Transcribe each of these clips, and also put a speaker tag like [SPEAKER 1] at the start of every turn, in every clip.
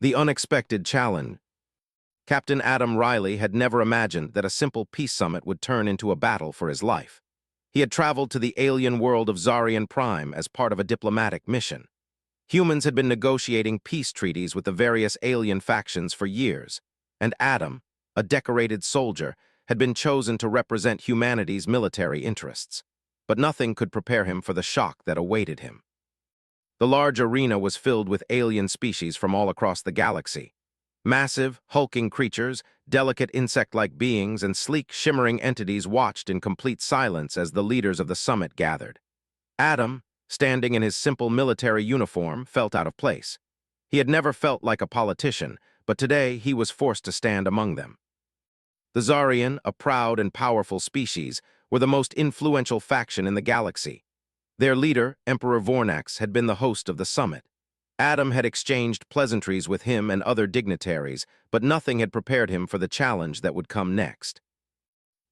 [SPEAKER 1] The unexpected challenge. Captain Adam Riley had never imagined that a simple peace summit would turn into a battle for his life. He had traveled to the alien world of Zarian Prime as part of a diplomatic mission. Humans had been negotiating peace treaties with the various alien factions for years, and Adam, a decorated soldier, had been chosen to represent humanity's military interests. But nothing could prepare him for the shock that awaited him. The large arena was filled with alien species from all across the galaxy. Massive, hulking creatures, delicate insect-like beings, and sleek, shimmering entities watched in complete silence as the leaders of the summit gathered. Adam, standing in his simple military uniform, felt out of place. He had never felt like a politician, but today he was forced to stand among them. The Zarian, a proud and powerful species, were the most influential faction in the galaxy. Their leader, Emperor Vornax, had been the host of the summit. Adam had exchanged pleasantries with him and other dignitaries, but nothing had prepared him for the challenge that would come next.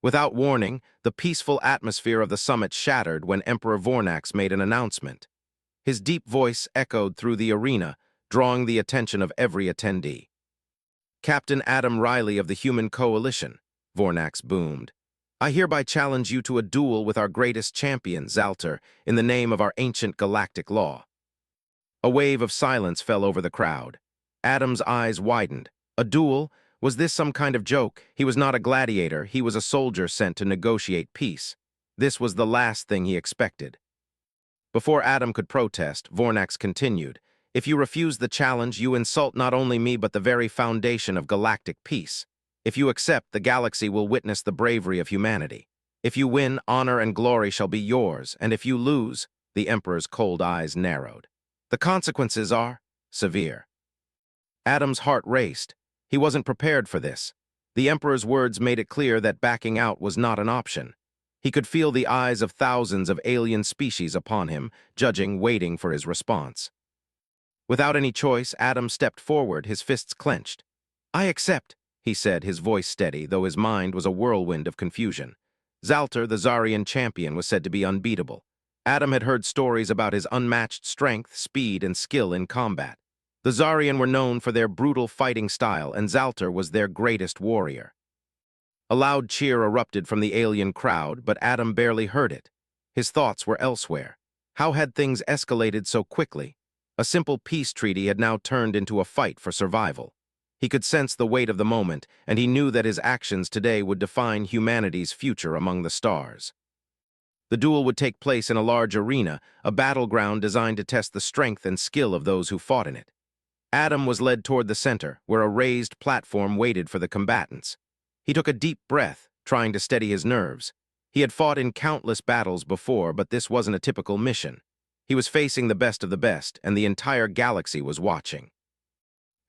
[SPEAKER 1] Without warning, the peaceful atmosphere of the summit shattered when Emperor Vornax made an announcement. His deep voice echoed through the arena, drawing the attention of every attendee. "Captain Adam Riley of the Human Coalition," Vornax boomed. "I hereby challenge you to a duel with our greatest champion, Zalter, in the name of our ancient galactic law." A wave of silence fell over the crowd. Adam's eyes widened. A duel? Was this some kind of joke? He was not a gladiator, he was a soldier sent to negotiate peace. This was the last thing he expected. Before Adam could protest, Vornax continued, "If you refuse the challenge, you insult not only me but the very foundation of galactic peace. If you accept, the galaxy will witness the bravery of humanity. If you win, honor and glory shall be yours, and if you lose," the Emperor's cold eyes narrowed, "the consequences are severe." Adam's heart raced. He wasn't prepared for this. The Emperor's words made it clear that backing out was not an option. He could feel the eyes of thousands of alien species upon him, judging, waiting for his response. Without any choice, Adam stepped forward, his fists clenched. "I accept," he said, his voice steady, though his mind was a whirlwind of confusion. Zalter, the Zarian champion, was said to be unbeatable. Adam had heard stories about his unmatched strength, speed, and skill in combat. The Zarian were known for their brutal fighting style, and Zalter was their greatest warrior. A loud cheer erupted from the alien crowd, but Adam barely heard it. His thoughts were elsewhere. How had things escalated so quickly? A simple peace treaty had now turned into a fight for survival. He could sense the weight of the moment, and he knew that his actions today would define humanity's future among the stars. The duel would take place in a large arena, a battleground designed to test the strength and skill of those who fought in it. Adam was led toward the center, where a raised platform waited for the combatants. He took a deep breath, trying to steady his nerves. He had fought in countless battles before, but this wasn't a typical mission. He was facing the best of the best, and the entire galaxy was watching.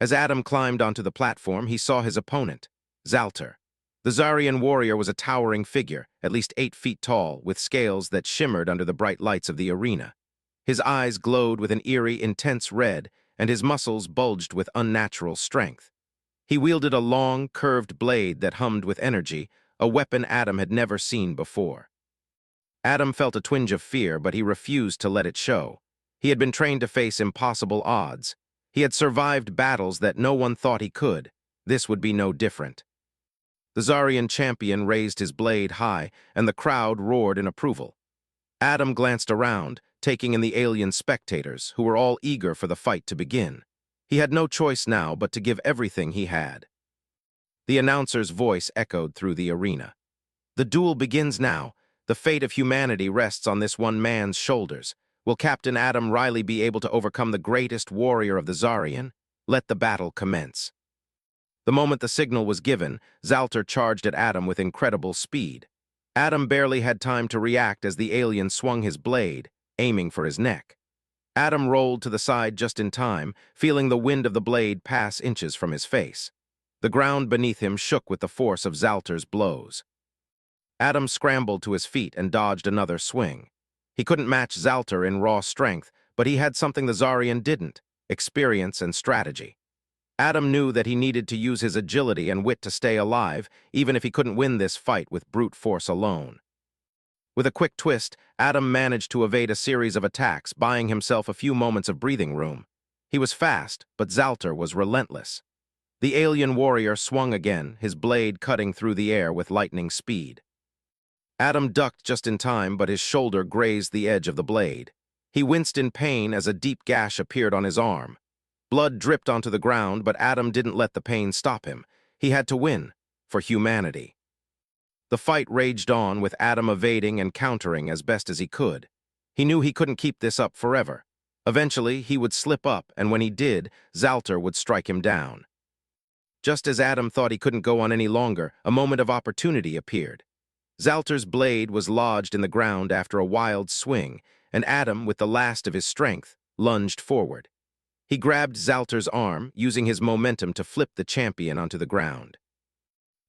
[SPEAKER 1] As Adam climbed onto the platform, he saw his opponent, Zalter. The Zarian warrior was a towering figure, at least 8 feet tall, with scales that shimmered under the bright lights of the arena. His eyes glowed with an eerie, intense red, and his muscles bulged with unnatural strength. He wielded a long, curved blade that hummed with energy, a weapon Adam had never seen before. Adam felt a twinge of fear, but he refused to let it show. He had been trained to face impossible odds. He had survived battles that no one thought he could. This would be no different. The Zarian champion raised his blade high, and the crowd roared in approval. Adam glanced around, taking in the alien spectators, who were all eager for the fight to begin. He had no choice now but to give everything he had. The announcer's voice echoed through the arena. "The duel begins now. The fate of humanity rests on this one man's shoulders. Will Captain Adam Riley be able to overcome the greatest warrior of the Zarian? Let the battle commence." The moment the signal was given, Zalter charged at Adam with incredible speed. Adam barely had time to react as the alien swung his blade, aiming for his neck. Adam rolled to the side just in time, feeling the wind of the blade pass inches from his face. The ground beneath him shook with the force of Zalter's blows. Adam scrambled to his feet and dodged another swing. He couldn't match Zalter in raw strength, but he had something the Zarian didn't: experience and strategy. Adam knew that he needed to use his agility and wit to stay alive, even if he couldn't win this fight with brute force alone. With a quick twist, Adam managed to evade a series of attacks, buying himself a few moments of breathing room. He was fast, but Zalter was relentless. The alien warrior swung again, his blade cutting through the air with lightning speed. Adam ducked just in time, but his shoulder grazed the edge of the blade. He winced in pain as a deep gash appeared on his arm. Blood dripped onto the ground, but Adam didn't let the pain stop him. He had to win, for humanity. The fight raged on, with Adam evading and countering as best as he could. He knew he couldn't keep this up forever. Eventually, he would slip up, and when he did, Zalter would strike him down. Just as Adam thought he couldn't go on any longer, a moment of opportunity appeared. Zalter's blade was lodged in the ground after a wild swing, and Adam, with the last of his strength, lunged forward. He grabbed Zalter's arm, using his momentum to flip the champion onto the ground.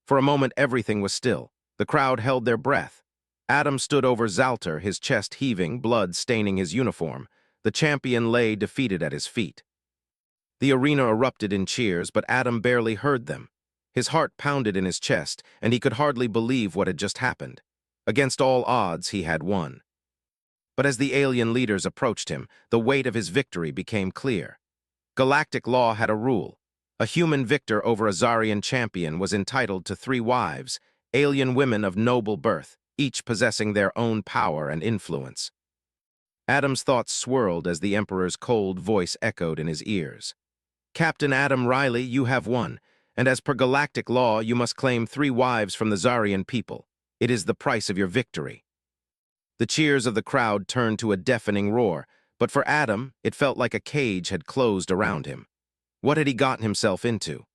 [SPEAKER 1] For a moment, everything was still. The crowd held their breath. Adam stood over Zalter, his chest heaving, blood staining his uniform. The champion lay defeated at his feet. The arena erupted in cheers, but Adam barely heard them. His heart pounded in his chest, and he could hardly believe what had just happened. Against all odds, he had won. But as the alien leaders approached him, the weight of his victory became clear. Galactic law had a rule. A human victor over a Zarian champion was entitled to 3 wives, alien women of noble birth, each possessing their own power and influence. Adam's thoughts swirled as the Emperor's cold voice echoed in his ears. Captain Adam Riley, you have won, and as per galactic law, you must claim 3 wives from the Zarian people. It is the price of your victory. The cheers of the crowd turned to a deafening roar, but for Adam, it felt like a cage had closed around him. What had he gotten himself into?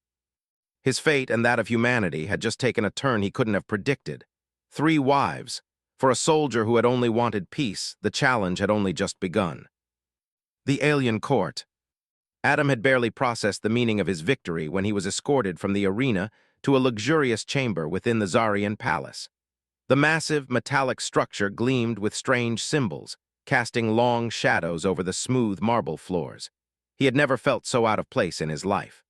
[SPEAKER 1] His fate and that of humanity had just taken a turn he couldn't have predicted. 3 wives. For a soldier who had only wanted peace, the challenge had only just begun. The alien court. Adam had barely processed the meaning of his victory when he was escorted from the arena to a luxurious chamber within the Zarian palace. The massive, metallic structure gleamed with strange symbols, casting long shadows over the smooth marble floors. He had never felt so out of place in his life.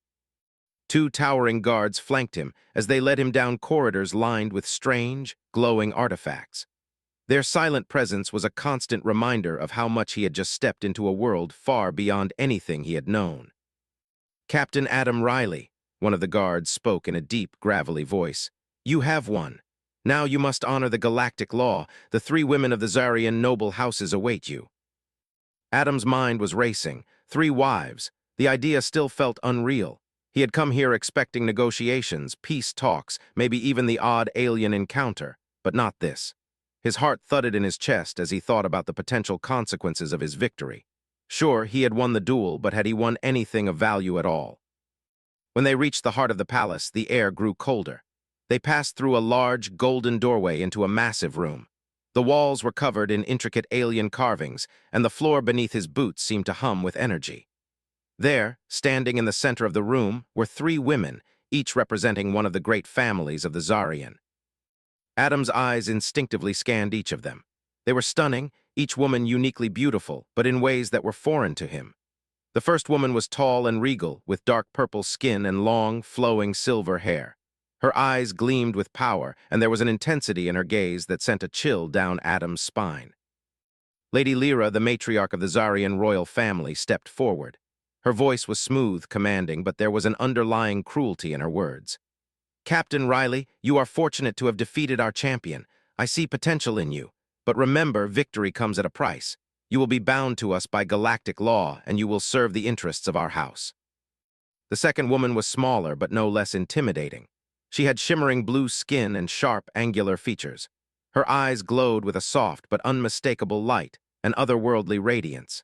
[SPEAKER 1] 2 towering guards flanked him as they led him down corridors lined with strange, glowing artifacts. Their silent presence was a constant reminder of how much he had just stepped into a world far beyond anything he had known. Captain Adam Riley, one of the guards spoke in a deep, gravelly voice. You have won. Now you must honor the galactic law. The 3 women of the Zarian noble houses await you. Adam's mind was racing. 3 wives. The idea still felt unreal. He had come here expecting negotiations, peace talks, maybe even the odd alien encounter, but not this. His heart thudded in his chest as he thought about the potential consequences of his victory. Sure, he had won the duel, but had he won anything of value at all? When they reached the heart of the palace, the air grew colder. They passed through a large, golden doorway into a massive room. The walls were covered in intricate alien carvings, and the floor beneath his boots seemed to hum with energy. There, standing in the center of the room, were 3 women, each representing one of the great families of the Zarian. Adam's eyes instinctively scanned each of them. They were stunning, each woman uniquely beautiful, but in ways that were foreign to him. The first woman was tall and regal, with dark purple skin and long, flowing silver hair. Her eyes gleamed with power, and there was an intensity in her gaze that sent a chill down Adam's spine. Lady Lyra, the matriarch of the Zarian royal family, stepped forward. Her voice was smooth, commanding, but there was an underlying cruelty in her words. Captain Riley, you are fortunate to have defeated our champion. I see potential in you. But remember, victory comes at a price. You will be bound to us by galactic law, and you will serve the interests of our house. The second woman was smaller, but no less intimidating. She had shimmering blue skin and sharp, angular features. Her eyes glowed with a soft but unmistakable light, an otherworldly radiance.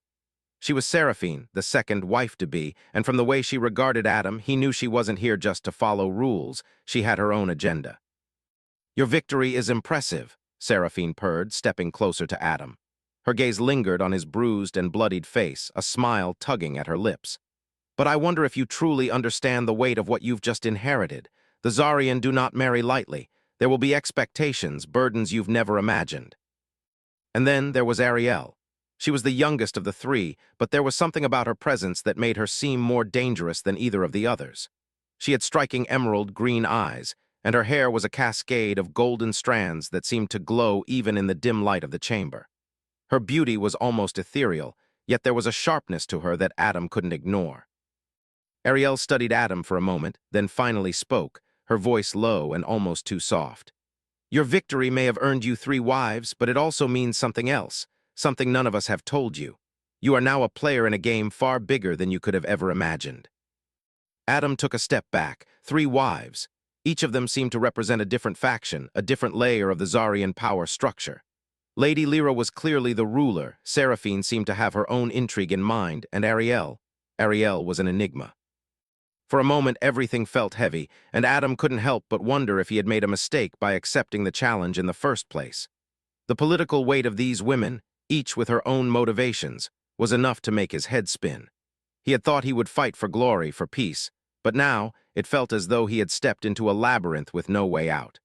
[SPEAKER 1] She was Seraphine, the second wife-to-be, and from the way she regarded Adam, he knew she wasn't here just to follow rules. She had her own agenda. Your victory is impressive, Seraphine purred, stepping closer to Adam. Her gaze lingered on his bruised and bloodied face, a smile tugging at her lips. But I wonder if you truly understand the weight of what you've just inherited. The Zarian do not marry lightly. There will be expectations, burdens you've never imagined. And then there was Ariel. She was the youngest of the 3, but there was something about her presence that made her seem more dangerous than either of the others. She had striking emerald green eyes, and her hair was a cascade of golden strands that seemed to glow even in the dim light of the chamber. Her beauty was almost ethereal, yet there was a sharpness to her that Adam couldn't ignore. Ariel studied Adam for a moment, then finally spoke, her voice low and almost too soft. Your victory may have earned you 3 wives, but it also means something else, something none of us have told you. You are now a player in a game far bigger than you could have ever imagined. Adam took a step back. 3 wives. Each of them seemed to represent a different faction, a different layer of the Zarian power structure. Lady Lyra was clearly the ruler, Seraphine seemed to have her own intrigue in mind, and Ariel was an enigma. For a moment, everything felt heavy, and Adam couldn't help but wonder if he had made a mistake by accepting the challenge in the first place. The political weight of these women, each with her own motivations, was enough to make his head spin. He had thought he would fight for glory, for peace, but now it felt as though he had stepped into a labyrinth with no way out.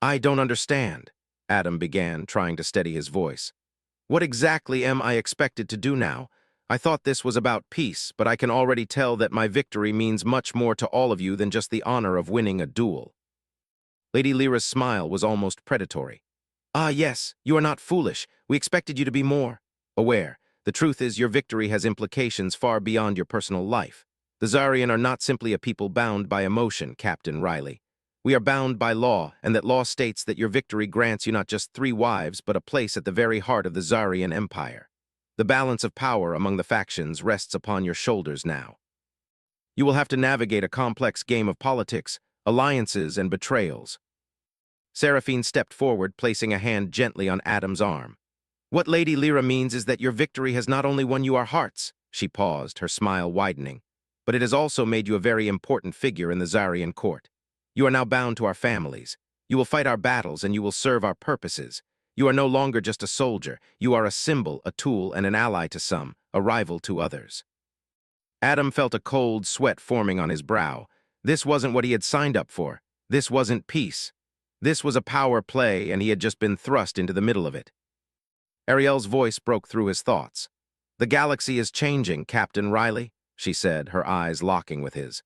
[SPEAKER 1] I don't understand, Adam began, trying to steady his voice. What exactly am I expected to do now? I thought this was about peace, but I can already tell that my victory means much more to all of you than just the honor of winning a duel. Lady Lyra's smile was almost predatory. Ah, yes, you are not foolish. We expected you to be more aware. The truth is, your victory has implications far beyond your personal life. The Zarian are not simply a people bound by emotion, Captain Riley. We are bound by law, and that law states that your victory grants you not just 3 wives, but a place at the very heart of the Zarian Empire. The balance of power among the factions rests upon your shoulders now. You will have to navigate a complex game of politics, alliances, and betrayals. Seraphine stepped forward, placing a hand gently on Adam's arm. What Lady Lyra means is that your victory has not only won you our hearts, she paused, her smile widening, but it has also made you a very important figure in the Zarian court. You are now bound to our families. You will fight our battles and you will serve our purposes. You are no longer just a soldier. You are a symbol, a tool, and an ally to some, a rival to others. Adam felt a cold sweat forming on his brow. This wasn't what he had signed up for. This wasn't peace. This was a power play, and he had just been thrust into the middle of it. Ariel's voice broke through his thoughts. The galaxy is changing, Captain Riley, she said, her eyes locking with his.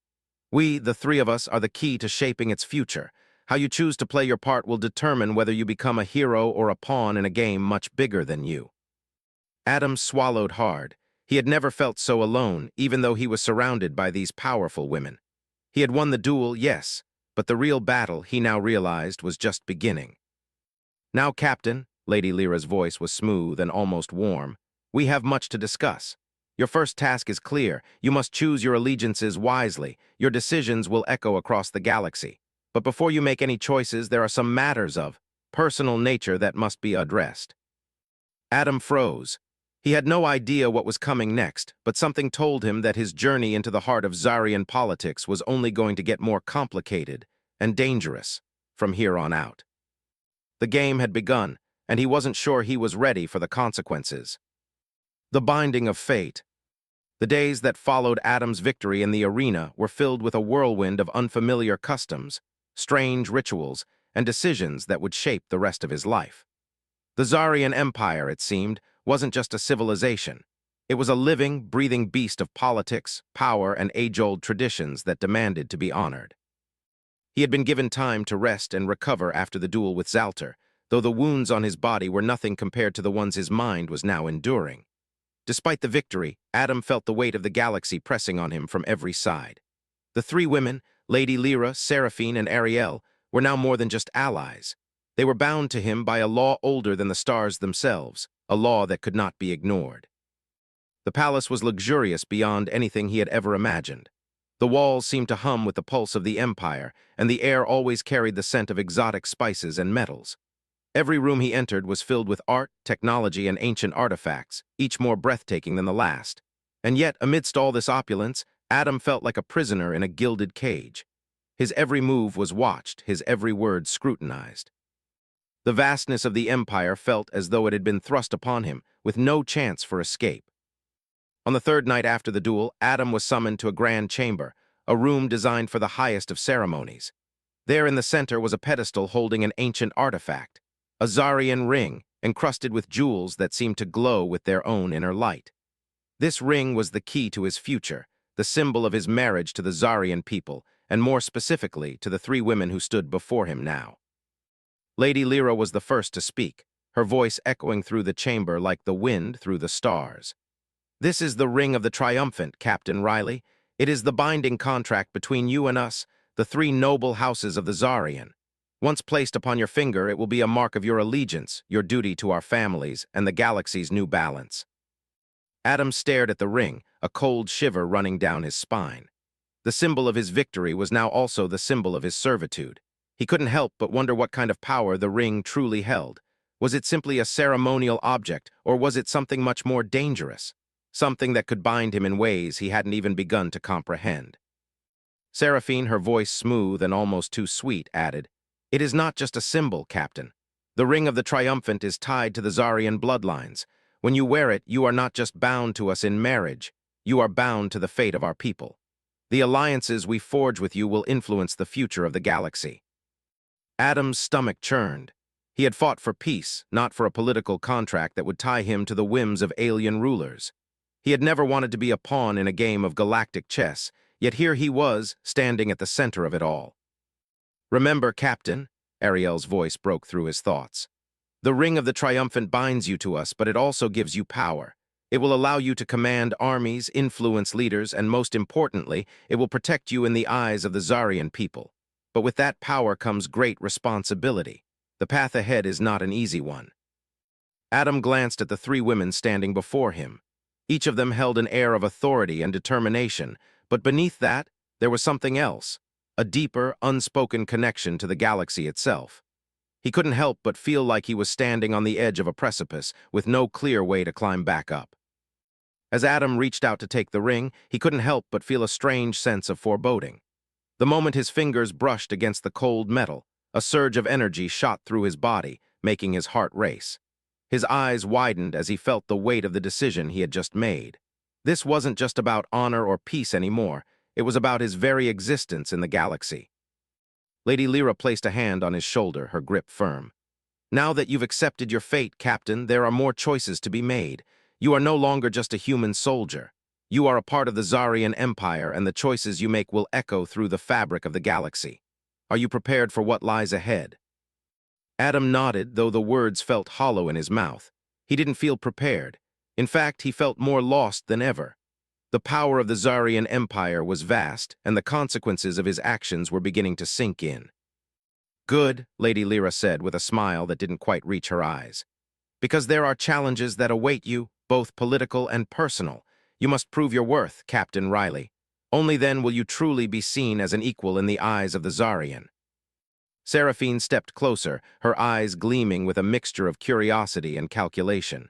[SPEAKER 1] We, the 3 of us, are the key to shaping its future. How you choose to play your part will determine whether you become a hero or a pawn in a game much bigger than you. Adam swallowed hard. He had never felt so alone, even though he was surrounded by these powerful women. He had won the duel, yes, but the real battle, he now realized, was just beginning. Now, Captain, Lady Lyra's voice was smooth and almost warm, we have much to discuss. Your first task is clear. You must choose your allegiances wisely. Your decisions will echo across the galaxy. But before you make any choices, there are some matters of personal nature that must be addressed. Adam froze. He had no idea what was coming next, but something told him that his journey into the heart of Zarian politics was only going to get more complicated and dangerous from here on out. The game had begun, and he wasn't sure he was ready for the consequences. The binding of fate. The days that followed Adam's victory in the arena were filled with a whirlwind of unfamiliar customs, strange rituals, and decisions that would shape the rest of his life. The Zarian Empire, it seemed, wasn't just a civilization. It was a living, breathing beast of politics, power, and age-old traditions that demanded to be honored. He had been given time to rest and recover after the duel with Zalter, though the wounds on his body were nothing compared to the ones his mind was now enduring. Despite the victory, Adam felt the weight of the galaxy pressing on him from every side. The 3 women, Lady Lyra, Seraphine, and Ariel, were now more than just allies. They were bound to him by a law older than the stars themselves, a law that could not be ignored. The palace was luxurious beyond anything he had ever imagined. The walls seemed to hum with the pulse of the empire, and the air always carried the scent of exotic spices and metals. Every room he entered was filled with art, technology, and ancient artifacts, each more breathtaking than the last. And yet, amidst all this opulence, Adam felt like a prisoner in a gilded cage. His every move was watched, his every word scrutinized. The vastness of the empire felt as though it had been thrust upon him, with no chance for escape. On the 3rd night after the duel, Adam was summoned to a grand chamber, a room designed for the highest of ceremonies. There in the center was a pedestal holding an ancient artifact, a Zarian ring, encrusted with jewels that seemed to glow with their own inner light. This ring was the key to his future, the symbol of his marriage to the Zarian people, and more specifically to the 3 women who stood before him now. Lady Lyra was the first to speak, her voice echoing through the chamber like the wind through the stars. This is the ring of the triumphant, Captain Riley. It is the binding contract between you and us, the three noble houses of the Zarian. Once placed upon your finger, it will be a mark of your allegiance, your duty to our families, and the galaxy's new balance. Adam stared at the ring, a cold shiver running down his spine. The symbol of his victory was now also the symbol of his servitude. He couldn't help but wonder what kind of power the ring truly held. Was it simply a ceremonial object, or was it something much more dangerous? Something that could bind him in ways he hadn't even begun to comprehend. Seraphine, her voice smooth and almost too sweet, added, "It is not just a symbol, Captain. The ring of the triumphant is tied to the Zarian bloodlines. When you wear it, you are not just bound to us in marriage. You are bound to the fate of our people. The alliances we forge with you will influence the future of the galaxy." Adam's stomach churned. He had fought for peace, not for a political contract that would tie him to the whims of alien rulers. He had never wanted to be a pawn in a game of galactic chess, yet here he was, standing at the center of it all. "Remember, Captain," Ariel's voice broke through his thoughts. "The ring of the triumphant binds you to us, but it also gives you power. It will allow you to command armies, influence leaders, and most importantly, it will protect you in the eyes of the Zarian people. But with that power comes great responsibility. The path ahead is not an easy one." Adam glanced at the three women standing before him. Each of them held an air of authority and determination, but beneath that, there was something else, a deeper, unspoken connection to the galaxy itself. He couldn't help but feel like he was standing on the edge of a precipice with no clear way to climb back up. As Adam reached out to take the ring, he couldn't help but feel a strange sense of foreboding. The moment his fingers brushed against the cold metal, a surge of energy shot through his body, making his heart race. His eyes widened as he felt the weight of the decision he had just made. This wasn't just about honor or peace anymore. It was about his very existence in the galaxy. Lady Lyra placed a hand on his shoulder, her grip firm. "Now that you've accepted your fate, Captain, there are more choices to be made. You are no longer just a human soldier. You are a part of the Zarian Empire, and the choices you make will echo through the fabric of the galaxy. Are you prepared for what lies ahead?" Adam nodded, though the words felt hollow in his mouth. He didn't feel prepared. In fact, he felt more lost than ever. The power of the Zarian Empire was vast, and the consequences of his actions were beginning to sink in. "Good," Lady Lyra said with a smile that didn't quite reach her eyes. "Because there are challenges that await you, both political and personal. You must prove your worth, Captain Riley. Only then will you truly be seen as an equal in the eyes of the Zarian." Seraphine stepped closer, her eyes gleaming with a mixture of curiosity and calculation.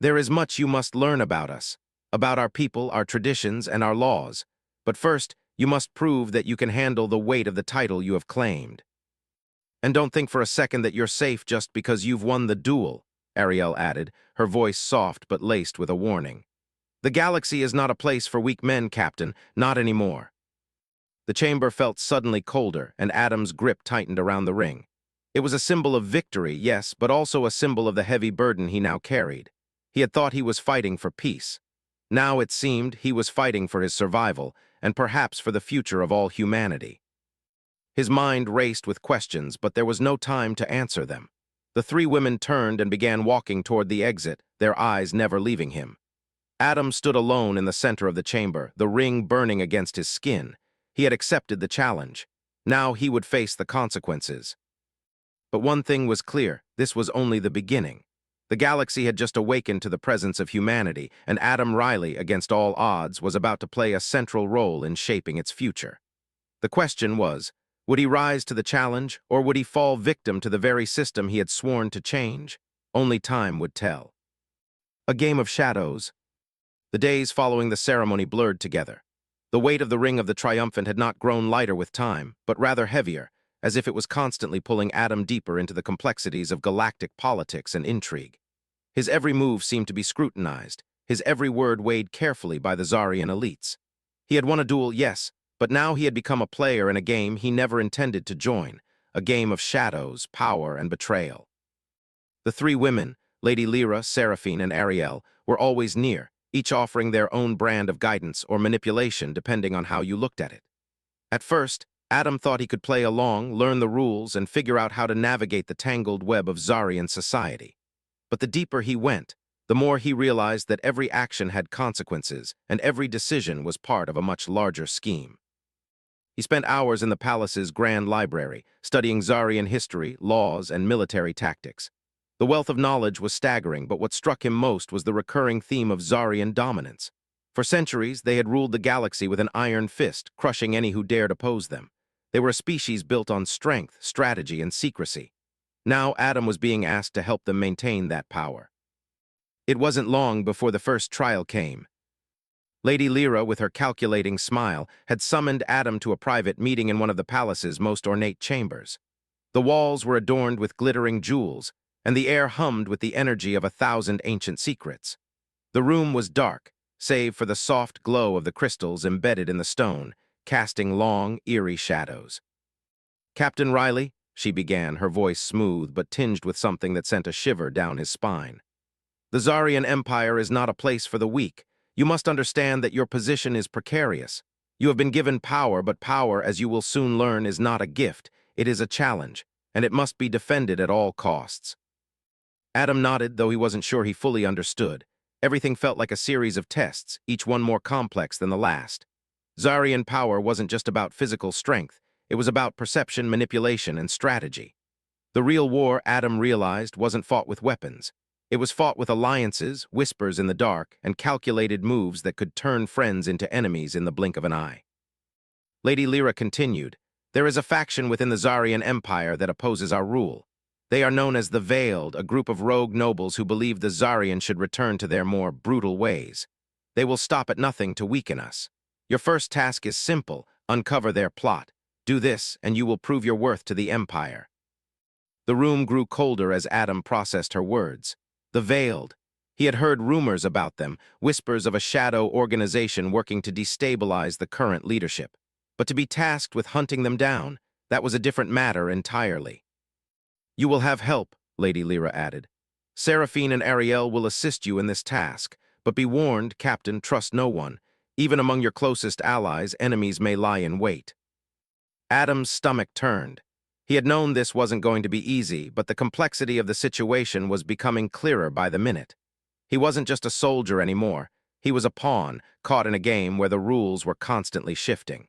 [SPEAKER 1] "There is much you must learn about us, about our people, our traditions, and our laws. But first, you must prove that you can handle the weight of the title you have claimed. And don't think for a second that you're safe just because you've won the duel," Ariel added, her voice soft but laced with a warning. "The galaxy is not a place for weak men, Captain, not anymore." The chamber felt suddenly colder, and Adam's grip tightened around the ring. It was a symbol of victory, yes, but also a symbol of the heavy burden he now carried. He had thought he was fighting for peace. Now, it seemed, he was fighting for his survival, and perhaps for the future of all humanity. His mind raced with questions, but there was no time to answer them. The three women turned and began walking toward the exit, their eyes never leaving him. Adam stood alone in the center of the chamber, the ring burning against his skin. He had accepted the challenge. Now he would face the consequences. But one thing was clear, this was only the beginning. The galaxy had just awakened to the presence of humanity, and Adam Riley, against all odds, was about to play a central role in shaping its future. The question was, would he rise to the challenge, or would he fall victim to the very system he had sworn to change? Only time would tell. A game of shadows. The days following the ceremony blurred together. The weight of the ring of the triumphant had not grown lighter with time, but rather heavier, as if it was constantly pulling Adam deeper into the complexities of galactic politics and intrigue. His every move seemed to be scrutinized, his every word weighed carefully by the Zarian elites. He had won a duel, yes, but now he had become a player in a game he never intended to join, a game of shadows, power, and betrayal. The three women, Lady Lyra, Seraphine, and Ariel, were always near, each offering their own brand of guidance or manipulation depending on how you looked at it. At first, Adam thought he could play along, learn the rules, and figure out how to navigate the tangled web of Zarian society. But the deeper he went, the more he realized that every action had consequences and every decision was part of a much larger scheme. He spent hours in the palace's grand library, studying Zarian history, laws, and military tactics. The wealth of knowledge was staggering, but what struck him most was the recurring theme of Zarian dominance. For centuries, they had ruled the galaxy with an iron fist, crushing any who dared oppose them. They were a species built on strength, strategy, and secrecy. Now Adam was being asked to help them maintain that power. It wasn't long before the first trial came. Lady Lyra, with her calculating smile, had summoned Adam to a private meeting in one of the palace's most ornate chambers. The walls were adorned with glittering jewels, and the air hummed with the energy of 1,000 ancient secrets. The room was dark, save for the soft glow of the crystals embedded in the stone, casting long, eerie shadows. "Captain Riley," she began, her voice smooth but tinged with something that sent a shiver down his spine. "The Zarian Empire is not a place for the weak. You must understand that your position is precarious. You have been given power, but power, as you will soon learn, is not a gift. It is a challenge, and it must be defended at all costs." Adam nodded, though he wasn't sure he fully understood. Everything felt like a series of tests, each one more complex than the last. Zarian power wasn't just about physical strength. It was about perception, manipulation, and strategy. The real war, Adam realized, wasn't fought with weapons. It was fought with alliances, whispers in the dark, and calculated moves that could turn friends into enemies in the blink of an eye. Lady Lyra continued, "There is a faction within the Zarian Empire that opposes our rule. They are known as the Veiled, a group of rogue nobles who believe the Zarian should return to their more brutal ways. They will stop at nothing to weaken us. Your first task is simple: uncover their plot. Do this, and you will prove your worth to the Empire." The room grew colder as Adam processed her words. The Veiled. He had heard rumors about them, whispers of a shadow organization working to destabilize the current leadership. But to be tasked with hunting them down, that was a different matter entirely. "You will have help," Lady Lyra added. "Seraphine and Ariel will assist you in this task, but be warned, Captain, trust no one. Even among your closest allies, enemies may lie in wait." Adam's stomach turned. He had known this wasn't going to be easy, but the complexity of the situation was becoming clearer by the minute. He wasn't just a soldier anymore. He was a pawn, caught in a game where the rules were constantly shifting.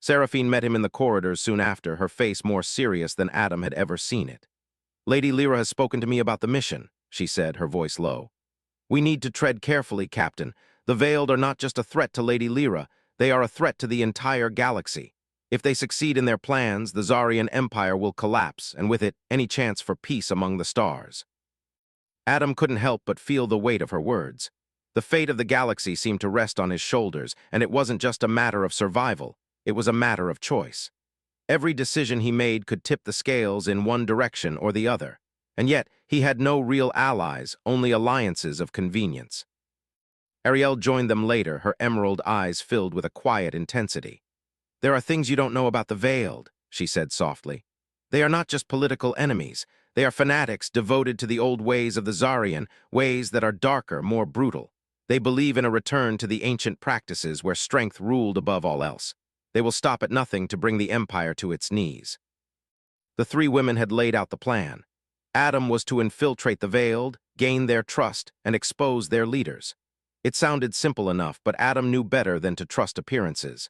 [SPEAKER 1] Seraphine met him in the corridors soon after, her face more serious than Adam had ever seen it. "Lady Lyra has spoken to me about the mission," she said, her voice low. "We need to tread carefully, Captain. The Veiled are not just a threat to Lady Lyra, they are a threat to the entire galaxy. If they succeed in their plans, the Zarian Empire will collapse, and with it, any chance for peace among the stars." Adam couldn't help but feel the weight of her words. The fate of the galaxy seemed to rest on his shoulders, and it wasn't just a matter of survival, it was a matter of choice. Every decision he made could tip the scales in one direction or the other, and yet he had no real allies, only alliances of convenience. Ariel joined them later, her emerald eyes filled with a quiet intensity. "There are things you don't know about the Veiled," she said softly. "They are not just political enemies. They are fanatics devoted to the old ways of the Zarian, ways that are darker, more brutal. They believe in a return to the ancient practices where strength ruled above all else. They will stop at nothing to bring the Empire to its knees." The three women had laid out the plan. Adam was to infiltrate the Veiled, gain their trust, and expose their leaders. It sounded simple enough, but Adam knew better than to trust appearances.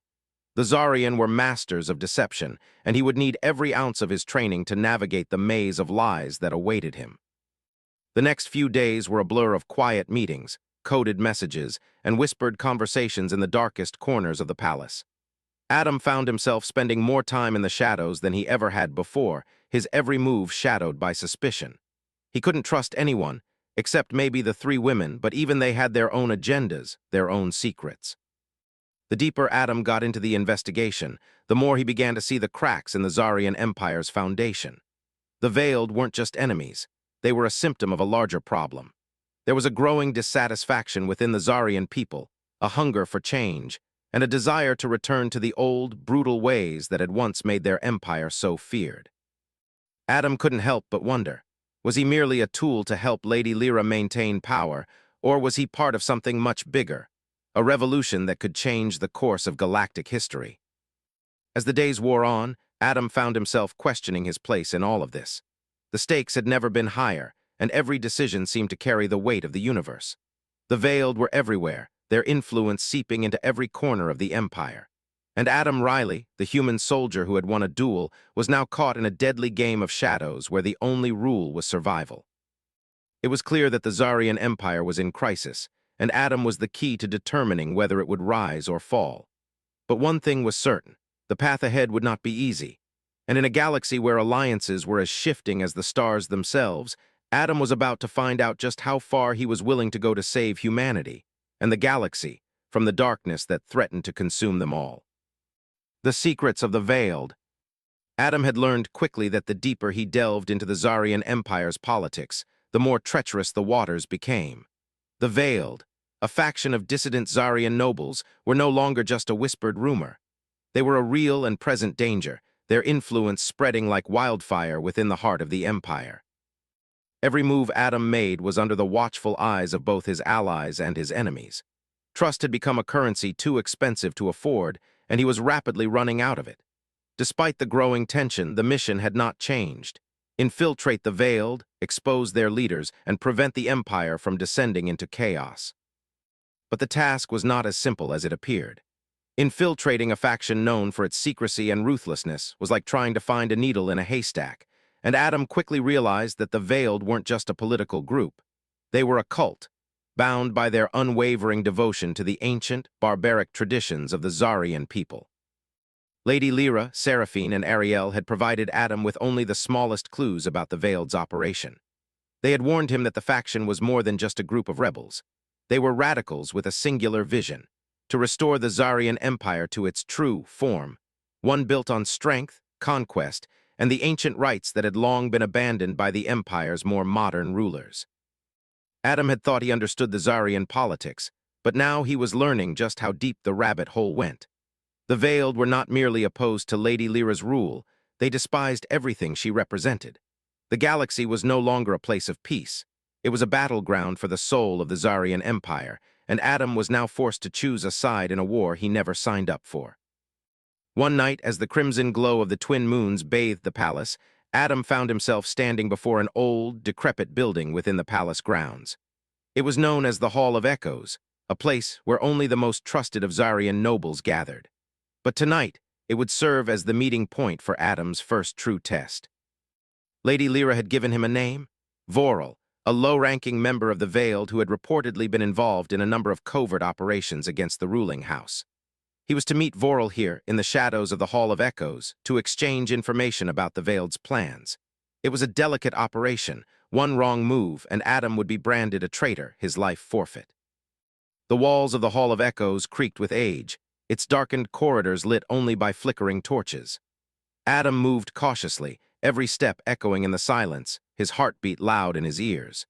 [SPEAKER 1] The Zarian were masters of deception, and he would need every ounce of his training to navigate the maze of lies that awaited him. The next few days were a blur of quiet meetings, coded messages, and whispered conversations in the darkest corners of the palace. Adam found himself spending more time in the shadows than he ever had before, his every move shadowed by suspicion. He couldn't trust anyone, except maybe the three women, but even they had their own agendas, their own secrets. The deeper Adam got into the investigation, the more he began to see the cracks in the Zarian Empire's foundation. The Veiled weren't just enemies. They were a symptom of a larger problem. There was a growing dissatisfaction within the Zarian people, a hunger for change, and a desire to return to the old, brutal ways that had once made their empire so feared. Adam couldn't help but wonder, was he merely a tool to help Lady Lyra maintain power, or was he part of something much bigger? A revolution that could change the course of galactic history. As the days wore on, Adam found himself questioning his place in all of this. The stakes had never been higher, and every decision seemed to carry the weight of the universe. The Veiled were everywhere, their influence seeping into every corner of the Empire. And Adam Riley, the human soldier who had won a duel, was now caught in a deadly game of shadows where the only rule was survival. It was clear that the Zarian Empire was in crisis, and Adam was the key to determining whether it would rise or fall. But one thing was certain: the path ahead would not be easy. And in a galaxy where alliances were as shifting as the stars themselves, Adam was about to find out just how far he was willing to go to save humanity, and the galaxy, from the darkness that threatened to consume them all. The secrets of the Veiled. Adam had learned quickly that the deeper he delved into the Zarian Empire's politics, the more treacherous the waters became. The Veiled, a faction of dissident Zarian nobles, were no longer just a whispered rumor. They were a real and present danger, their influence spreading like wildfire within the heart of the Empire. Every move Adam made was under the watchful eyes of both his allies and his enemies. Trust had become a currency too expensive to afford, and he was rapidly running out of it. Despite the growing tension, the mission had not changed: infiltrate the Veiled, expose their leaders, and prevent the Empire from descending into chaos. But the task was not as simple as it appeared. Infiltrating a faction known for its secrecy and ruthlessness was like trying to find a needle in a haystack, and Adam quickly realized that the Veiled weren't just a political group. They were a cult, bound by their unwavering devotion to the ancient, barbaric traditions of the Zarian people. Lady Lyra, Seraphine, and Ariel had provided Adam with only the smallest clues about the Veiled's operation. They had warned him that the faction was more than just a group of rebels. They were radicals with a singular vision: to restore the Zarian Empire to its true form, one built on strength, conquest, and the ancient rites that had long been abandoned by the Empire's more modern rulers. Adam had thought he understood the Zarian politics, but now he was learning just how deep the rabbit hole went. The Veiled were not merely opposed to Lady Lyra's rule, they despised everything she represented. The galaxy was no longer a place of peace. It was a battleground for the soul of the Zarian Empire, and Adam was now forced to choose a side in a war he never signed up for. One night, as the crimson glow of the twin moons bathed the palace, Adam found himself standing before an old, decrepit building within the palace grounds. It was known as the Hall of Echoes, a place where only the most trusted of Zarian nobles gathered. But tonight, it would serve as the meeting point for Adam's first true test. Lady Lyra had given him a name: Vorel, a low-ranking member of the Veiled who had reportedly been involved in a number of covert operations against the ruling house. He was to meet Vorel here, in the shadows of the Hall of Echoes, to exchange information about the Veiled's plans. It was a delicate operation. One wrong move, and Adam would be branded a traitor, his life forfeit. The walls of the Hall of Echoes creaked with age, its darkened corridors lit only by flickering torches. Adam moved cautiously, every step echoing in the silence, his heartbeat loud in his ears.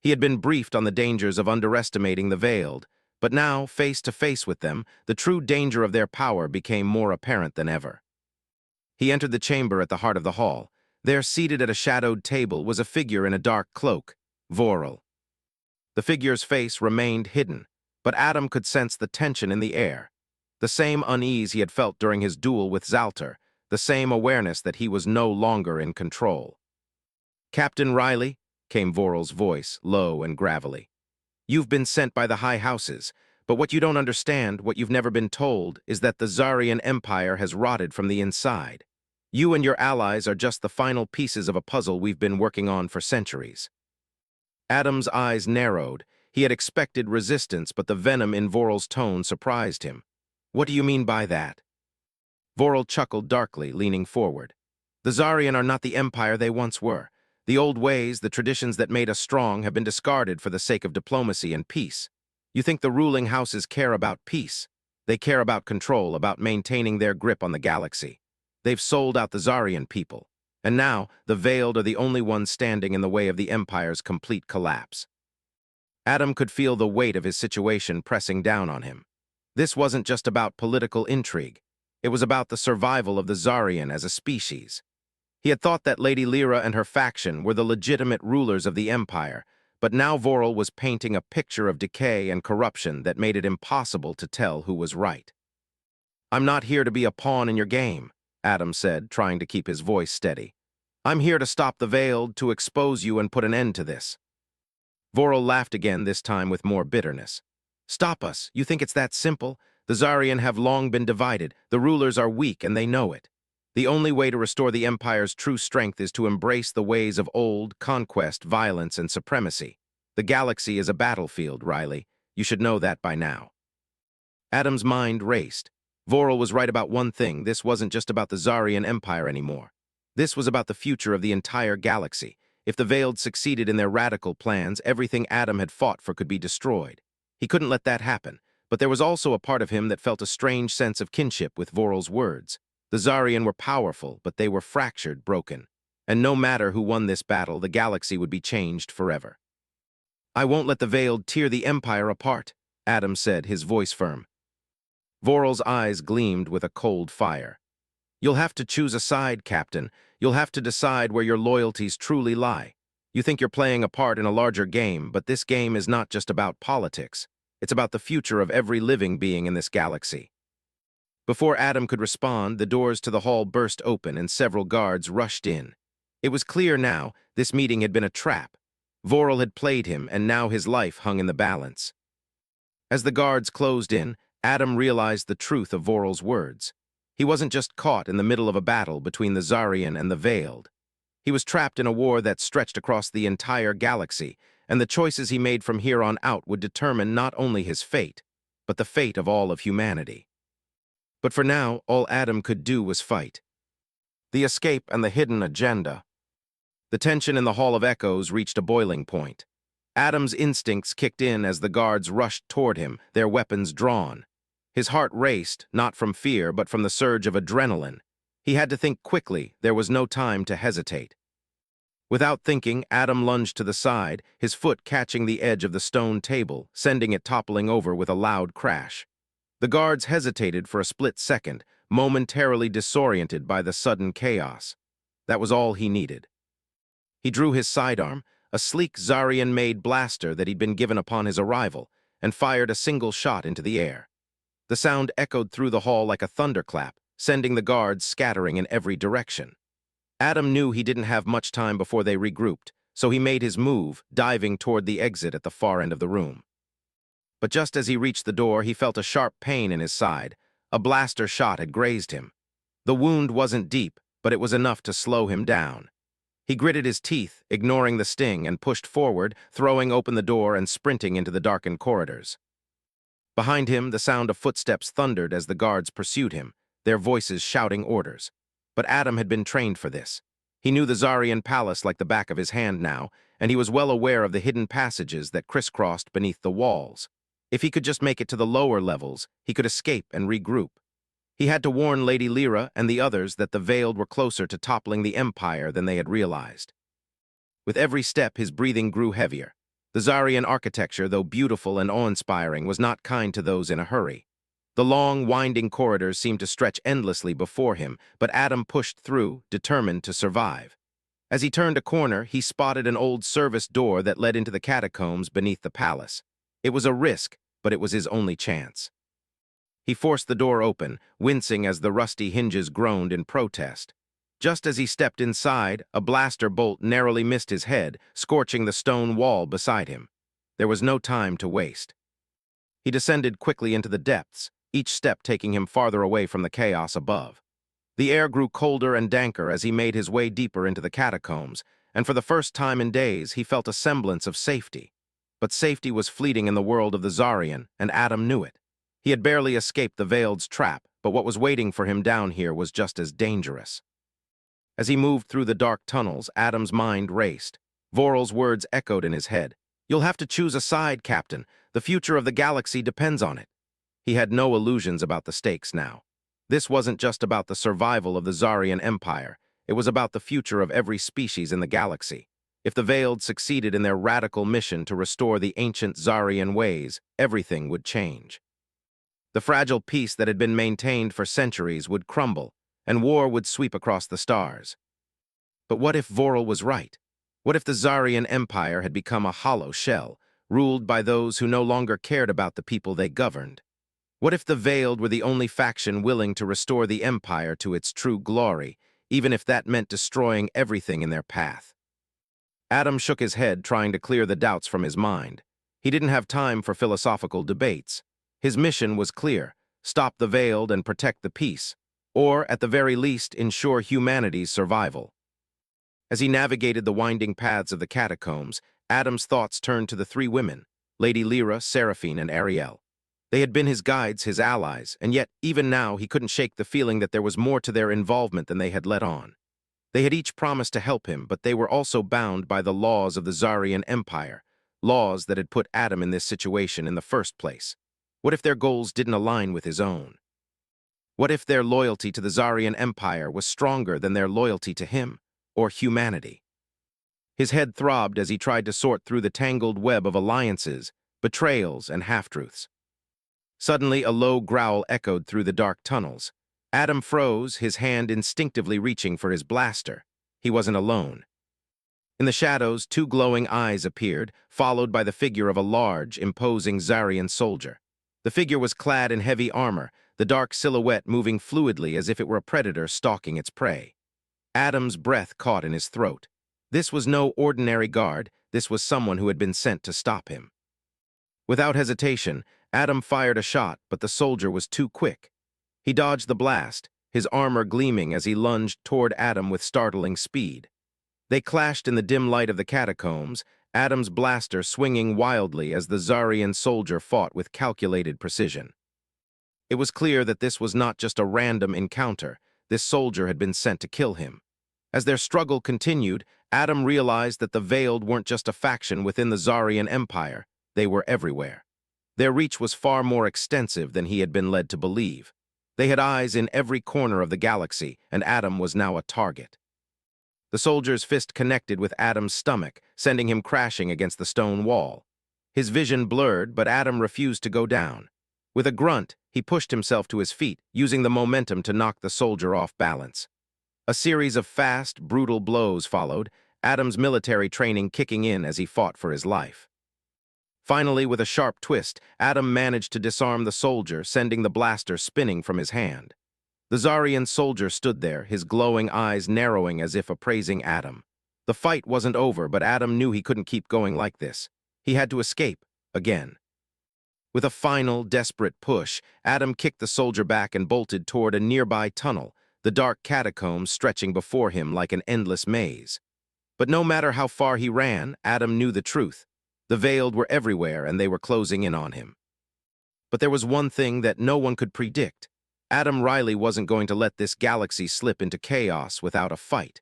[SPEAKER 1] He had been briefed on the dangers of underestimating the Veiled, but now, face to face with them, the true danger of their power became more apparent than ever. He entered the chamber at the heart of the hall. There, seated at a shadowed table, was a figure in a dark cloak: Vorel. The figure's face remained hidden, but Adam could sense the tension in the air. The same unease he had felt during his duel with Zalter, the same awareness that he was no longer in control. "Captain Riley," came Vorel's voice, low and gravelly. "You've been sent by the High Houses, but what you don't understand, what you've never been told, is that the Zarian Empire has rotted from the inside. You and your allies are just the final pieces of a puzzle we've been working on for centuries." Adam's eyes narrowed. He had expected resistance, but the venom in Vorel's tone surprised him. "What do you mean by that?" Vorel chuckled darkly, leaning forward. "The Zarian are not the empire they once were. The old ways, the traditions that made us strong, have been discarded for the sake of diplomacy and peace. You think the ruling houses care about peace? They care about control, about maintaining their grip on the galaxy. They've sold out the Zarian people, and now the Veiled are the only ones standing in the way of the Empire's complete collapse." Adam could feel the weight of his situation pressing down on him. This wasn't just about political intrigue. It was about the survival of the Zarian as a species. He had thought that Lady Lyra and her faction were the legitimate rulers of the Empire, but now Vorel was painting a picture of decay and corruption that made it impossible to tell who was right. "I'm not here to be a pawn in your game," Adam said, trying to keep his voice steady. I'm here to stop the Veiled, to expose you and put an end to this. Vorel laughed again, this time with more bitterness. Stop us? You think it's that simple? The Zarian have long been divided. The rulers are weak, and they know it. The only way to restore the Empire's true strength is to embrace the ways of old conquest, violence, and supremacy. The galaxy is a battlefield, Riley. You should know that by now. Adam's mind raced. Vorel was right about one thing. This wasn't just about the Zarian Empire anymore. This was about the future of the entire galaxy. If the Veiled succeeded in their radical plans, everything Adam had fought for could be destroyed. He couldn't let that happen, but there was also a part of him that felt a strange sense of kinship with Vorel's words. The Zarian were powerful, but they were fractured, broken. And no matter who won this battle, the galaxy would be changed forever. I won't let the Veiled tear the Empire apart, Adam said, his voice firm. Vorel's eyes gleamed with a cold fire. You'll have to choose a side, Captain. You'll have to decide where your loyalties truly lie. You think you're playing a part in a larger game, but this game is not just about politics. It's about the future of every living being in this galaxy. Before Adam could respond, the doors to the hall burst open and several guards rushed in. It was clear now this meeting had been a trap. Vorel had played him, and now his life hung in the balance. As the guards closed in, Adam realized the truth of Vorel's words. He wasn't just caught in the middle of a battle between the Zarian and the Veiled. He was trapped in a war that stretched across the entire galaxy, and the choices he made from here on out would determine not only his fate, but the fate of all of humanity. But for now, all Adam could do was fight. The escape and the hidden agenda. The tension in the Hall of Echoes reached a boiling point. Adam's instincts kicked in as the guards rushed toward him, their weapons drawn. His heart raced, not from fear, but from the surge of adrenaline. He had to think quickly. There was no time to hesitate. Without thinking, Adam lunged to the side, his foot catching the edge of the stone table, sending it toppling over with a loud crash. The guards hesitated for a split second, momentarily disoriented by the sudden chaos. That was all he needed. He drew his sidearm, a sleek Zarian-made blaster that he'd been given upon his arrival, and fired a single shot into the air. The sound echoed through the hall like a thunderclap, sending the guards scattering in every direction. Adam knew he didn't have much time before they regrouped, so he made his move, diving toward the exit at the far end of the room. But just as he reached the door, he felt a sharp pain in his side. A blaster shot had grazed him. The wound wasn't deep, but it was enough to slow him down. He gritted his teeth, ignoring the sting, and pushed forward, throwing open the door and sprinting into the darkened corridors. Behind him, the sound of footsteps thundered as the guards pursued him, their voices shouting orders. But Adam had been trained for this. He knew the Zarian palace like the back of his hand now, and he was well aware of the hidden passages that crisscrossed beneath the walls. If he could just make it to the lower levels, he could escape and regroup. He had to warn Lady Lyra and the others that the Veiled were closer to toppling the Empire than they had realized. With every step, his breathing grew heavier. The Zarian architecture, though beautiful and awe-inspiring, was not kind to those in a hurry. The long, winding corridors seemed to stretch endlessly before him, but Adam pushed through, determined to survive. As he turned a corner, he spotted an old service door that led into the catacombs beneath the palace. It was a risk, but it was his only chance. He forced the door open, wincing as the rusty hinges groaned in protest. Just as he stepped inside, a blaster bolt narrowly missed his head, scorching the stone wall beside him. There was no time to waste. He descended quickly into the depths, each step taking him farther away from the chaos above. The air grew colder and danker as he made his way deeper into the catacombs, and for the first time in days he felt a semblance of safety. But safety was fleeting in the world of the Zarian, and Adam knew it. He had barely escaped the Veiled's trap, but what was waiting for him down here was just as dangerous. As he moved through the dark tunnels, Adam's mind raced. Vorel's words echoed in his head. You'll have to choose a side, Captain. The future of the galaxy depends on it. He had no illusions about the stakes now. This wasn't just about the survival of the Zarian Empire. It was about the future of every species in the galaxy. If the Veiled succeeded in their radical mission to restore the ancient Zarian ways, everything would change. The fragile peace that had been maintained for centuries would crumble, and war would sweep across the stars. But what if Vorel was right? What if the Zarian Empire had become a hollow shell, ruled by those who no longer cared about the people they governed? What if the Veiled were the only faction willing to restore the Empire to its true glory, even if that meant destroying everything in their path. Adam shook his head, trying to clear the doubts from his mind. He didn't have time for philosophical debates. His mission was clear: stop the Veiled and protect the peace, or, at the very least, ensure humanity's survival. As he navigated the winding paths of the catacombs, Adam's thoughts turned to the three women, Lady Lyra, Seraphine, and Ariel. They had been his guides, his allies, and yet, even now, he couldn't shake the feeling that there was more to their involvement than they had let on. They had each promised to help him, but they were also bound by the laws of the Zarian Empire, laws that had put Adam in this situation in the first place. What if their goals didn't align with his own? What if their loyalty to the Zarian Empire was stronger than their loyalty to him, or humanity? His head throbbed as he tried to sort through the tangled web of alliances, betrayals, and half-truths. Suddenly, a low growl echoed through the dark tunnels. Adam froze, his hand instinctively reaching for his blaster. He wasn't alone. In the shadows, two glowing eyes appeared, followed by the figure of a large, imposing Zarian soldier. The figure was clad in heavy armor, the dark silhouette moving fluidly as if it were a predator stalking its prey. Adam's breath caught in his throat. This was no ordinary guard, this was someone who had been sent to stop him. Without hesitation, Adam fired a shot, but the soldier was too quick. He dodged the blast, his armor gleaming as he lunged toward Adam with startling speed. They clashed in the dim light of the catacombs, Adam's blaster swinging wildly as the Zarian soldier fought with calculated precision. It was clear that this was not just a random encounter. This soldier had been sent to kill him. As their struggle continued, Adam realized that the Veiled weren't just a faction within the Zarian Empire. They were everywhere. Their reach was far more extensive than he had been led to believe. They had eyes in every corner of the galaxy, and Adam was now a target. The soldier's fist connected with Adam's stomach, sending him crashing against the stone wall. His vision blurred, but Adam refused to go down. With a grunt, he pushed himself to his feet, using the momentum to knock the soldier off balance. A series of fast, brutal blows followed, Adam's military training kicking in as he fought for his life. Finally, with a sharp twist, Adam managed to disarm the soldier, sending the blaster spinning from his hand. The Zarian soldier stood there, his glowing eyes narrowing as if appraising Adam. The fight wasn't over, but Adam knew he couldn't keep going like this. He had to escape, again. With a final, desperate push, Adam kicked the soldier back and bolted toward a nearby tunnel, the dark catacombs stretching before him like an endless maze. But no matter how far he ran, Adam knew the truth. The Veiled were everywhere, and they were closing in on him. But there was one thing that no one could predict. Adam Riley wasn't going to let this galaxy slip into chaos without a fight.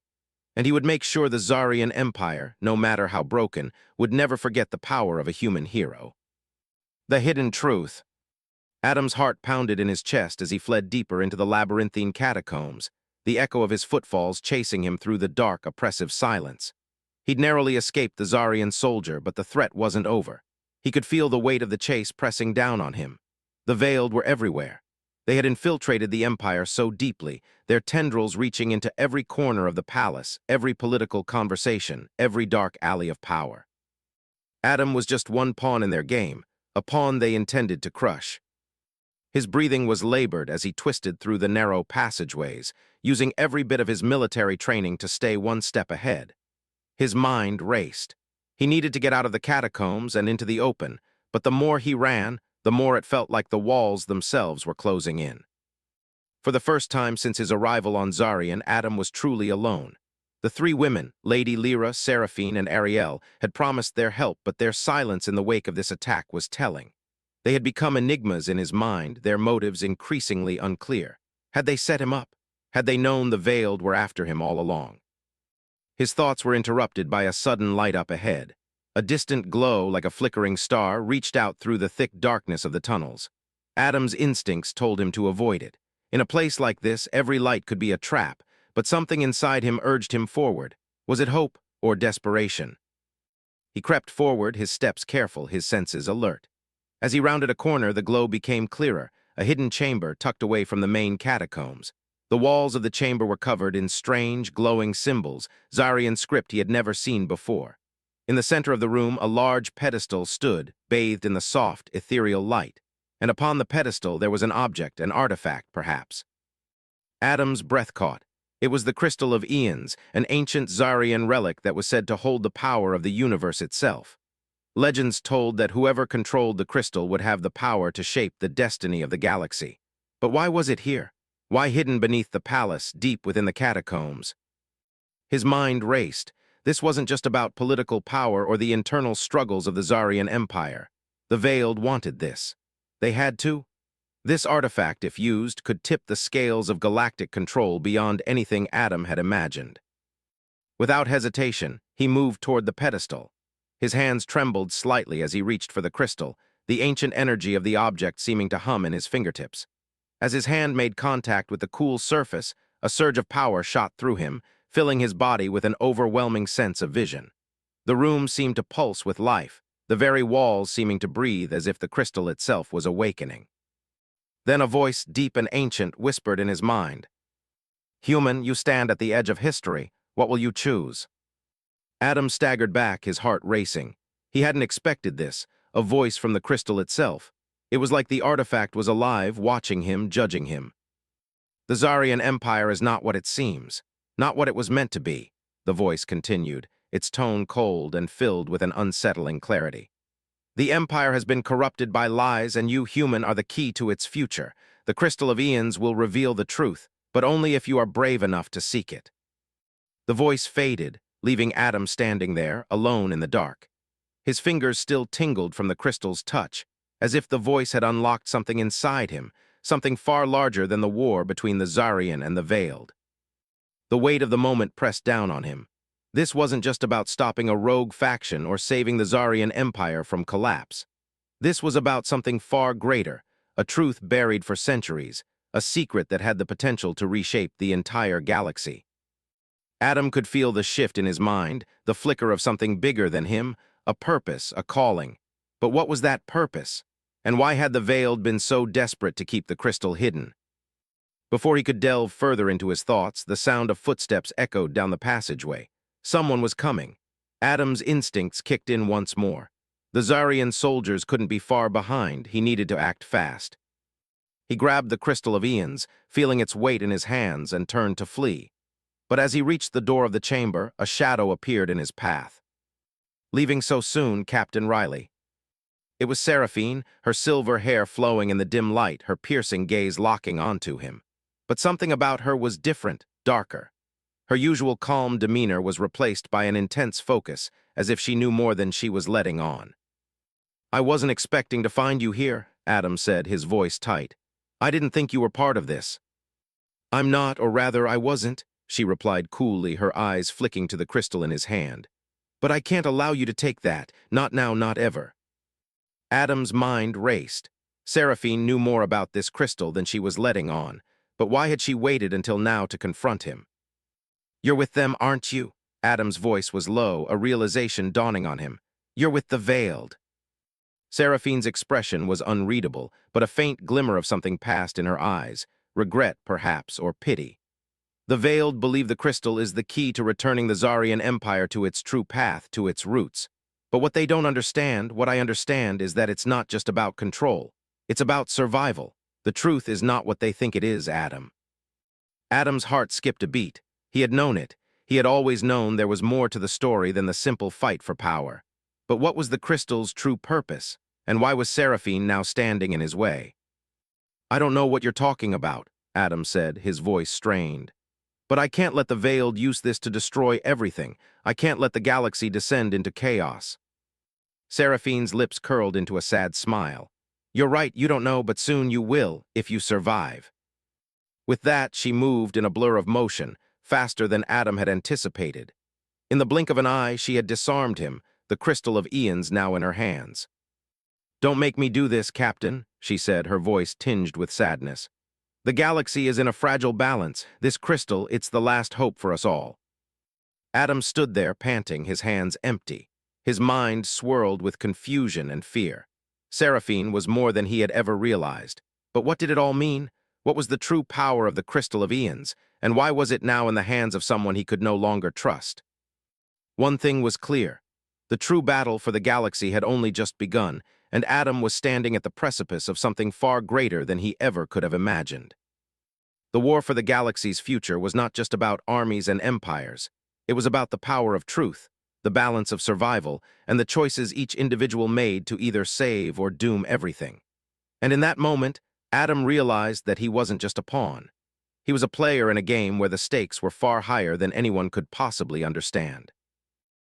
[SPEAKER 1] And he would make sure the Zarian Empire, no matter how broken, would never forget the power of a human hero. The hidden truth. Adam's heart pounded in his chest as he fled deeper into the labyrinthine catacombs, the echo of his footfalls chasing him through the dark, oppressive silence. He'd narrowly escaped the Zarian soldier, but the threat wasn't over. He could feel the weight of the chase pressing down on him. The Veiled were everywhere. They had infiltrated the Empire so deeply, their tendrils reaching into every corner of the palace, every political conversation, every dark alley of power. Adam was just one pawn in their game, a pawn they intended to crush. His breathing was labored as he twisted through the narrow passageways, using every bit of his military training to stay one step ahead. His mind raced. He needed to get out of the catacombs and into the open, but the more he ran, the more it felt like the walls themselves were closing in. For the first time since his arrival on Zarian, Adam was truly alone. The three women, Lady Lyra, Seraphine, and Ariel, had promised their help, but their silence in the wake of this attack was telling. They had become enigmas in his mind, their motives increasingly unclear. Had they set him up? Had they known the Veiled were after him all along? His thoughts were interrupted by a sudden light up ahead. A distant glow, like a flickering star, reached out through the thick darkness of the tunnels. Adam's instincts told him to avoid it. In a place like this, every light could be a trap, but something inside him urged him forward. Was it hope or desperation? He crept forward, his steps careful, his senses alert. As he rounded a corner, the glow became clearer, a hidden chamber tucked away from the main catacombs. The walls of the chamber were covered in strange, glowing symbols, Zarian script he had never seen before. In the center of the room, a large pedestal stood, bathed in the soft, ethereal light, and upon the pedestal there was an object, an artifact, perhaps. Adam's breath caught. It was the Crystal of Aeons, an ancient Zarian relic that was said to hold the power of the universe itself. Legends told that whoever controlled the crystal would have the power to shape the destiny of the galaxy. But why was it here? Why hidden beneath the palace, deep within the catacombs? His mind raced. This wasn't just about political power or the internal struggles of the Zarian Empire. The Veiled wanted this. They had to. This artifact, if used, could tip the scales of galactic control beyond anything Adam had imagined. Without hesitation, he moved toward the pedestal. His hands trembled slightly as he reached for the crystal, the ancient energy of the object seeming to hum in his fingertips. As his hand made contact with the cool surface, a surge of power shot through him, filling his body with an overwhelming sense of vision. The room seemed to pulse with life, the very walls seeming to breathe as if the crystal itself was awakening. Then a voice, deep and ancient, whispered in his mind. "Human, you stand at the edge of history. What will you choose?" Adam staggered back, his heart racing. He hadn't expected this, a voice from the crystal itself. It was like the artifact was alive, watching him, judging him. "The Zarian Empire is not what it seems, not what it was meant to be," the voice continued, its tone cold and filled with an unsettling clarity. "The Empire has been corrupted by lies, and you, human, are the key to its future. The Crystal of Aeons will reveal the truth, but only if you are brave enough to seek it." The voice faded, leaving Adam standing there, alone in the dark. His fingers still tingled from the crystal's touch, as if the voice had unlocked something inside him, something far larger than the war between the Zarian and the Veiled. The weight of the moment pressed down on him. This wasn't just about stopping a rogue faction or saving the Zarian Empire from collapse. This was about something far greater, a truth buried for centuries, a secret that had the potential to reshape the entire galaxy. Adam could feel the shift in his mind, the flicker of something bigger than him, a purpose, a calling. But what was that purpose? And why had the Veiled been so desperate to keep the crystal hidden? Before he could delve further into his thoughts, the sound of footsteps echoed down the passageway. Someone was coming. Adam's instincts kicked in once more. The Zarian soldiers couldn't be far behind. He needed to act fast. He grabbed the Crystal of Aeons, feeling its weight in his hands, and turned to flee. But as he reached the door of the chamber, a shadow appeared in his path. "Leaving so soon, Captain Riley?" It was Seraphine, her silver hair flowing in the dim light, her piercing gaze locking onto him. But something about her was different, darker. Her usual calm demeanor was replaced by an intense focus, as if she knew more than she was letting on. "I wasn't expecting to find you here," Adam said, his voice tight. "I didn't think you were part of this." "I'm not, or rather, I wasn't," she replied coolly, her eyes flicking to the crystal in his hand. "But I can't allow you to take that, not now, not ever." Adam's mind raced. Seraphine knew more about this crystal than she was letting on, but why had she waited until now to confront him? "You're with them, aren't you?" Adam's voice was low, a realization dawning on him. "You're with the Veiled." Seraphine's expression was unreadable, but a faint glimmer of something passed in her eyes, regret, perhaps, or pity. "The Veiled believe the crystal is the key to returning the Zarian Empire to its true path, to its roots. But what they don't understand, what I understand, is that it's not just about control. It's about survival. The truth is not what they think it is, Adam." Adam's heart skipped a beat. He had known it. He had always known there was more to the story than the simple fight for power. But what was the crystal's true purpose? And why was Seraphine now standing in his way? "I don't know what you're talking about," Adam said, his voice strained. "But I can't let the Veiled use this to destroy everything. I can't let the galaxy descend into chaos." Seraphine's lips curled into a sad smile. "You're right, you don't know, but soon you will, if you survive." With that, she moved in a blur of motion, faster than Adam had anticipated. In the blink of an eye, she had disarmed him, the Crystal of Aeons now in her hands. "Don't make me do this, Captain," she said, her voice tinged with sadness. "The galaxy is in a fragile balance. This crystal, it's the last hope for us all." Adam stood there, panting, his hands empty. His mind swirled with confusion and fear. Seraphine was more than he had ever realized. But what did it all mean? What was the true power of the Crystal of Aeons, and why was it now in the hands of someone he could no longer trust? One thing was clear. The true battle for the galaxy had only just begun, and Adam was standing at the precipice of something far greater than he ever could have imagined. The war for the galaxy's future was not just about armies and empires. It was about the power of truth, the balance of survival, and the choices each individual made to either save or doom everything. And in that moment, Adam realized that he wasn't just a pawn. He was a player in a game where the stakes were far higher than anyone could possibly understand.